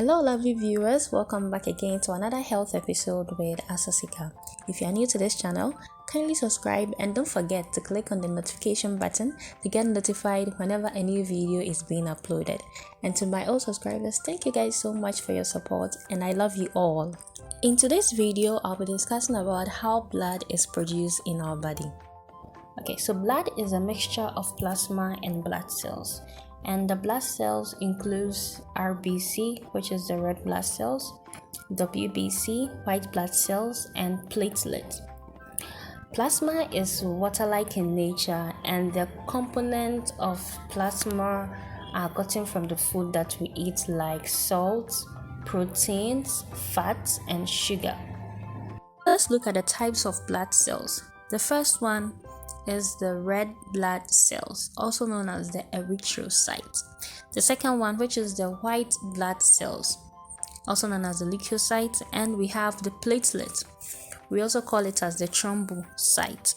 Hello lovely viewers, welcome back again to another health episode with Asasika. If you are new to this channel, kindly subscribe and don't forget to click on the notification button to get notified whenever a new video is being uploaded. And to my old subscribers, thank you guys so much for your support and I love you all. In today's video, I'll be discussing about how blood is produced in our body. Okay, so blood is a mixture of plasma and blood cells. And the blood cells includes RBC, which is the red blood cells, WBC, white blood cells, and platelets. Plasma is water-like in nature, and the components of plasma are gotten from the food that we eat, like salt, proteins, fats, and sugar. Let's look at the types of blood cells. The first one is the red blood cells, also known as the erythrocytes. The second one, which is the white blood cells, also known as the leukocytes, and we have the platelets. We also call it as the thrombocyte.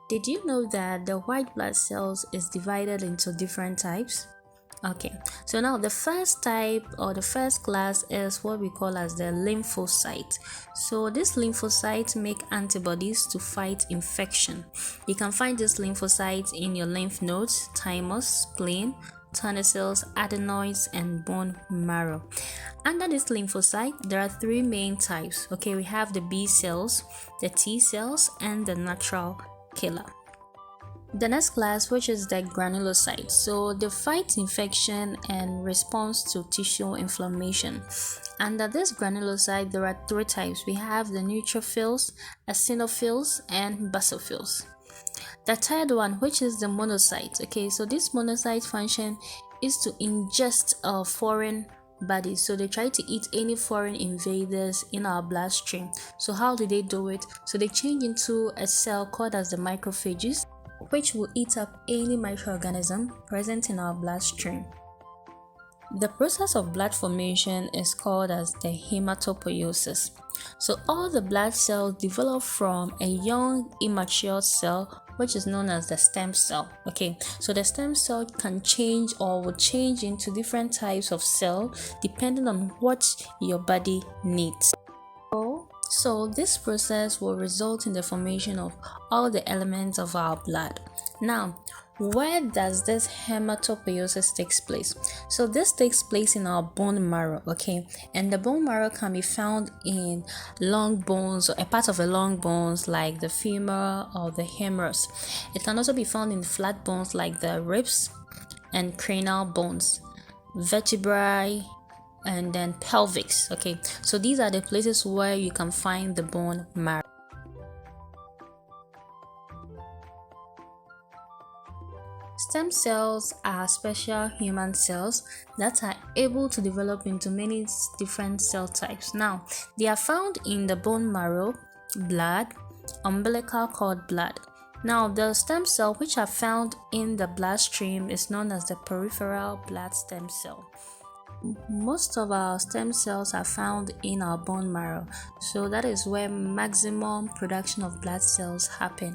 Did you know that the white blood cells is divided into different types? Okay, so now the first type or the first class is what we call as the lymphocyte. So these lymphocytes make antibodies to fight infection. You can find these lymphocytes in your lymph nodes, thymus, spleen, tonsils, adenoids, and bone marrow. Under this lymphocyte, there are three main types. Okay, we have the B cells, the T cells, and the natural killer. The next class, which is the granulocytes, so they fight infection and response to tissue inflammation. Under this granulocyte, there are three types. We have the neutrophils, eosinophils, and basophils. The third one, which is the monocyte. Okay, so this monocyte function is to ingest a foreign bodies. So they try to eat any foreign invaders in our bloodstream. So how do they do it? So they change into a cell called as the macrophages, which will eat up any microorganism present in our bloodstream. The process of blood formation is called as the hematopoiesis. So all the blood cells develop from a young immature cell, which is known as the stem cell. Okay, so the stem cell can change or will change into different types of cell depending on what your body needs. So this process will result in the formation of all the elements of our blood. Now, where does this hematopoiesis takes place? So this takes place in our bone marrow, okay? And the bone marrow can be found in long bones or a part of the long bones like the femur or the humerus. It can also be found in flat bones like the ribs and cranial bones, vertebrae, and then pelvics. Okay, so these are the places where you can find the bone marrow. Stem cells are special human cells that are able to develop into many different cell types. Now, they are found in the bone marrow, blood, umbilical cord blood. Now, the stem cell which are found in the bloodstream is known as the peripheral blood stem cell. Most of our stem cells are found in our bone marrow, so that is where maximum production of blood cells happen.